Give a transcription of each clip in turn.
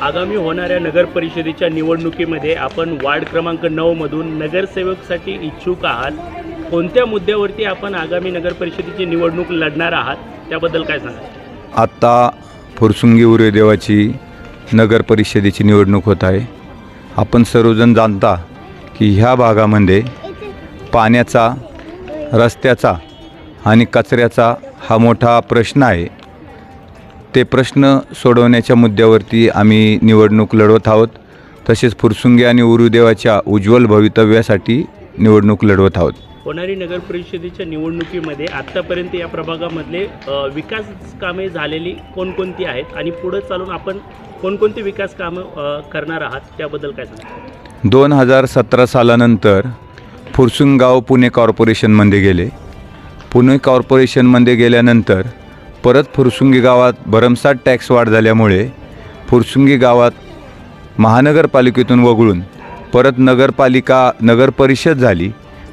आगामी होणाऱ्या नगर परिषदेच्या निवडणुकीमध्ये आपण वार्ड क्रमांक 9 मधून नगरसेवकसाठी इच्छुक आहात. कोणत्या मुद्द्यावरती आपण आगामी नगर परिषदेची निवडणूक लढणार आहात त्याबद्दल काय सांगा? आत्ता फुरसुंगी उरुदेवाची नगर परिषदेची निवडणूक होत आहे. आपण सर्वजण जाणता की ह्या भागामध्ये पाण्याचा, रस्त्याचा आणि कचऱ्याचा हा मोठा प्रश्न आहे. ते प्रश्न सोडवण्याच्या मुद्द्यावरती आम्ही निवडणूक लढवत आहोत. तसेच फुरसुंगी आणि उरुदेवाच्या उज्ज्वल भवितव्यासाठी निवडणूक लढवत आहोत. होणारी नगर परिषदेच्या निवडणुकीमध्ये आत्तापर्यंत या प्रभागामधले विकास कामे झालेली कोणकोणती आहेत आणि पुढे चालून आपण कोणकोणती विकास कामं करणार आहात त्याबद्दल काय सांगा? 2017 सालानंतर फुरसुंग गाव पुणे कॉर्पोरेशनमध्ये गेले. पुणे कॉर्पोरेशनमध्ये गेल्यानंतर परत फुरसुंगी गावात भरमसाठ टॅक्स वाढ झाल्यामुळे फुरसुंगी गावात महानगरपालिकेतून वगळून परत नगर परिषद झाली.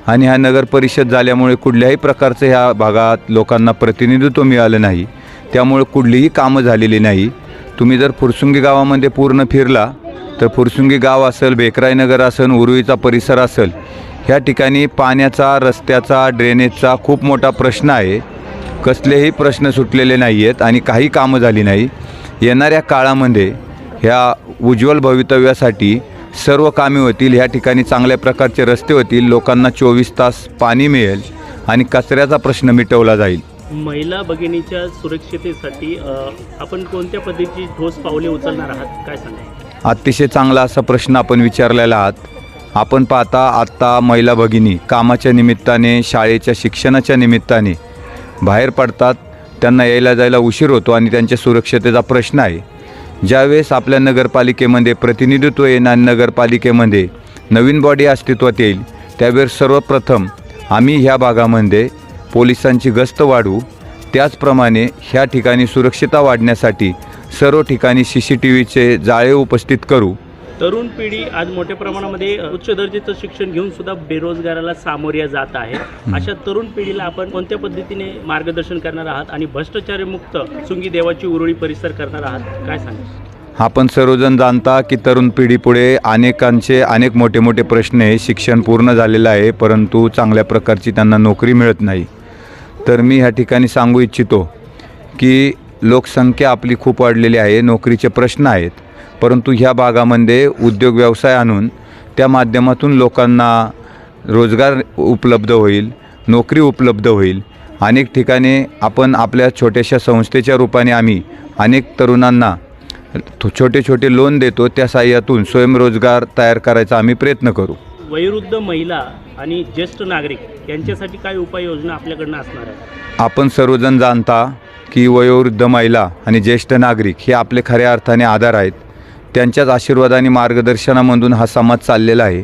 आणि ह्या नगर परिषद झाल्यामुळे कुठल्याही प्रकारचं ह्या भागात लोकांना प्रतिनिधित्व मिळालं नाही. त्यामुळे कुठलीही कामं झालेली नाही. तुम्ही जर फुरसुंगी गावामध्ये पूर्ण फिरला तर फुरसुंगी गाव असेल, बेकराईनगर असेल, उरुईचा परिसर असेल, ह्या ठिकाणी पाण्याचा, रस्त्याचा, ड्रेनेजचा खूप मोठा प्रश्न आहे. कसलेही प्रश्न सुटलेले नाही आहेत आणि काही कामं झाली नाही. येणाऱ्या काळामध्ये ह्या उज्ज्वल भवितव्यासाठी सर्व कामे होतील. ह्या ठिकाणी चांगल्या प्रकारचे रस्ते होतील, लोकांना 24 तास पाणी मिळेल आणि कचऱ्याचा प्रश्न मिटवला जाईल. महिला भगिनीच्या सुरक्षितेसाठी आपण कोणत्या पद्धतीची ठोस पावले उचलणार आहात काय सांगा? अतिशय चांगला असा प्रश्न आपण विचारलेला आहात. आपण पाहता आत्ता महिला भगिनी कामाच्या निमित्ताने, शाळेच्या शिक्षणाच्या निमित्ताने बाहेर पडतात. त्यांना यायला जायला उशीर होतो आणि त्यांच्या सुरक्षतेचा प्रश्न आहे. ज्यावेळेस आपल्या नगरपालिकेमध्ये प्रतिनिधित्व येणार, नगरपालिकेमध्ये नवीन बॉडी अस्तित्वात येईल, त्यावेळेस सर्वप्रथम आम्ही ह्या भागामध्ये पोलिसांची गस्त वाढवू. त्याचप्रमाणे ह्या ठिकाणी सुरक्षितता वाढण्यासाठी सर्व ठिकाणी CCTVचे जाळे उपस्थित करू. तरुण पिढी आज मोठ्या प्रमाणामध्ये उच्च दर्जाचं शिक्षण घेऊन सुद्धा बेरोजगाराला सामोऱ्या जात आहे. अशा तरुण पिढीला आपण कोणत्या पद्धतीने मार्गदर्शन करणार आहात आणि भ्रष्टाचारमुक्त फुरसुंगी देवाची उरुळी परिसर करणार आहात काय सांगा? आपण सर्वजण जाणता की तरुण पिढीपुढे अनेक मोठे मोठे प्रश्न आहे. शिक्षण पूर्ण झालेलं आहे परंतु चांगल्या प्रकारची त्यांना नोकरी मिळत नाही. तर मी ह्या ठिकाणी सांगू इच्छितो की लोकसंख्या आपली खूप वाढलेली आहे, नोकरीचे प्रश्न आहेत. परंतु ह्या भागामध्ये उद्योग व्यवसाय आणून त्या माध्यमातून लोकांना रोजगार उपलब्ध होईल, नोकरी उपलब्ध होईल. अनेक ठिकाणी आपण आपल्या छोट्याशा संस्थेच्या रूपाने आम्ही अनेक तरुणांना छोटे लोन देतो. त्या साहाय्यातून स्वयंरोजगार तयार करायचा आम्ही प्रयत्न करू. वयोवृद्ध महिला आणि ज्येष्ठ नागरिक यांच्यासाठी काय उपाययोजना आपल्याकडनं असणार आहे? आपण सर्वजण जाणता की वयोवृद्ध महिला आणि ज्येष्ठ नागरिक हे आपले खऱ्या अर्थाने आधार आहेत. त्यांच्याच आशीर्वाद आणि मार्गदर्शनामधून हा समाज चाललेला आहे.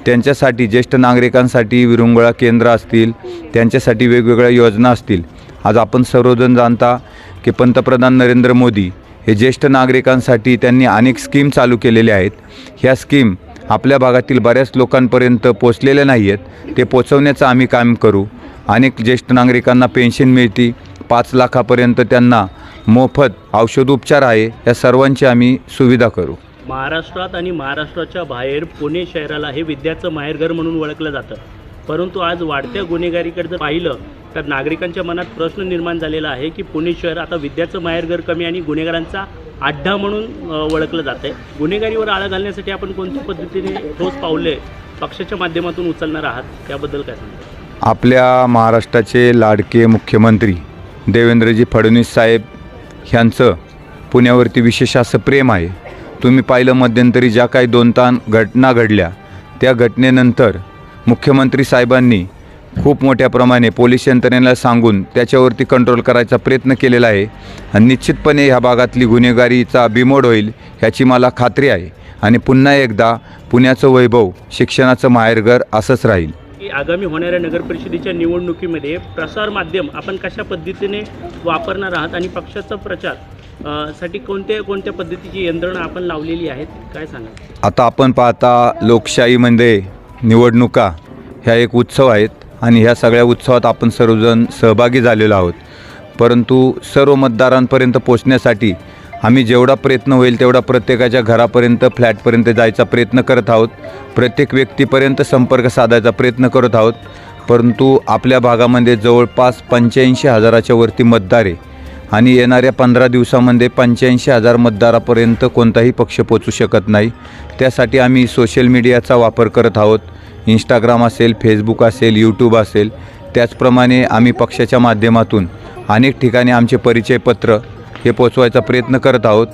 त्यांच्यासाठी, ज्येष्ठ नागरिकांसाठी विरंगुळा केंद्र असतील, त्यांच्यासाठी वेगवेगळ्या योजना असतील. आज आपण सर्वजण जाणता की पंतप्रधान नरेंद्र मोदी हे ज्येष्ठ नागरिकांसाठी त्यांनी अनेक स्कीम चालू केलेल्या आहेत. ह्या स्कीम आपल्या भागातील बऱ्याच लोकांपर्यंत पोचलेल्या नाही आहेत. ते पोचवण्याचं आम्ही काम करू. अनेक ज्येष्ठ नागरिकांना पेन्शन मिळते, 5 लाखापर्यंत त्यांना मोफत औषधोपचार आहे. या सर्वांची आम्ही सुविधा करू. महाराष्ट्रात आणि महाराष्ट्राच्या बाहेर पुणे शहराला हे विद्याचं माहेरघर म्हणून ओळखलं जातं. परंतु आज वाढत्या गुन्हेगारीकडे जर पाहिलं तर नागरिकांच्या मनात प्रश्न निर्माण झालेला आहे की पुणे शहर आता विद्याचं माहेरघर कमी आणि गुन्हेगारांचा अड्डा म्हणून ओळखलं जातं आहे. गुन्हेगारीवर आळा घालण्यासाठी आपण कोणत्या पद्धतीने ठोस पावले पक्षाच्या माध्यमातून उचलणार आहात त्याबद्दल काय सांगा? आपल्या महाराष्ट्राचे लाडके मुख्यमंत्री देवेंद्रजी फडणवीस साहेब ह्यांचं पुण्यावरती विशेष असं प्रेम आहे. तुम्ही पाहिलं मध्यंतरी ज्या काही 2 घटना घडल्या त्या घटनेनंतर मुख्यमंत्री साहेबांनी खूप मोठ्या प्रमाणे पोलीस यंत्रणेला सांगून त्याच्यावरती कंट्रोल करायचा प्रयत्न केलेला आहे. आणि निश्चितपणे ह्या भागातली गुन्हेगारीचा बिमोड होईल ह्याची मला खात्री आहे. आणि पुन्हा एकदा पुण्याचं वैभव, शिक्षणाचं माहेरघर असंच राहील. आगामी होणाऱ्या नगर परिषदेच्या निवडणुकीमध्ये प्रसार माध्यम आपण कशा पद्धतीने वापरणार आहात आणि पक्षाचा प्रचार साठी कोणत्या पद्धतीची यंत्रणा आपण लावलेली आहेत काय सांगा? आता आपण पाहता लोकशाहीमध्ये निवडणुका ह्या एक उत्सव आहेत आणि ह्या सगळ्या उत्सवात आपण सर्वजण सहभागी झालेलो आहोत. परंतु सर्व मतदारांपर्यंत पोचण्यासाठी आम्ही जेवढा प्रयत्न होईल तेवढा प्रत्येकाच्या घरापर्यंत फ्लॅटपर्यंत जायचा प्रयत्न करत आहोत. प्रत्येक व्यक्तीपर्यंत संपर्क साधायचा प्रयत्न करत आहोत. परंतु आपल्या भागामध्ये जवळपास 85,000च्या वरती मतदार आहे आणि येणाऱ्या 15 दिवसामध्ये 85,000 मतदारापर्यंत कोणताही पक्ष पोचू शकत नाही. त्यासाठी आम्ही सोशल मीडियाचा वापर करत आहोत. इंस्टाग्राम असेल, फेसबुक असेल, यूट्यूब असेल. त्याचप्रमाणे आम्ही पक्षाच्या माध्यमातून अनेक ठिकाणी आमचे परिचयपत्र हे पोचवायचा प्रयत्न करत आहोत.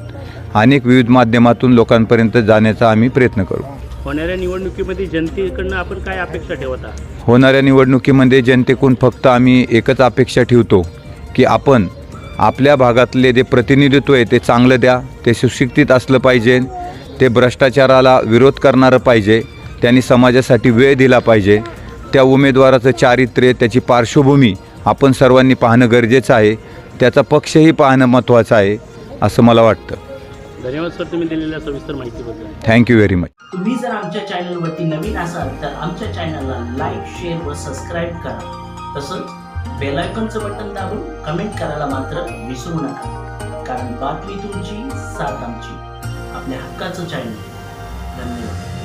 अनेक विविध माध्यमातून लोकांपर्यंत जाण्याचा आम्ही प्रयत्न करू. होणाऱ्या निवडणुकीमध्ये जनतेकडनं आपण काय अपेक्षा ठेवता? होणाऱ्या निवडणुकीमध्ये जनतेकडून फक्त आम्ही एकच अपेक्षा ठेवतो की आपण आपल्या भागातले जे प्रतिनिधित्व आहे ते चांगलं द्या. ते सुशिक्षित असलं पाहिजे, ते भ्रष्टाचाराला विरोध करणारं पाहिजे, त्यांनी समाजासाठी वेळ दिला पाहिजे. त्या उमेदवाराचं चारित्र्य, त्याची पार्श्वभूमी आपण सर्वांनी पाहणं गरजेचं आहे. त्याचा पक्षही पाहणं महत्त्वाचं आहे असं मला वाटतं. धन्यवाद सर, तुम्ही दिलेल्या सविस्तर माहितीबद्दल. Thank you very much. तुम्ही जर आमच्या चॅनलवरती नवीन असाल तर आमच्या चॅनलला लाईक, शेअर व सबस्क्राईब करा. तसंच बेल आयकॉनचं बटन दाबून कमेंट करायला मात्र विसरू नका. कारण बातमी तुमची, साथ आमची. आपल्या हक्काचं चॅनल. धन्यवाद.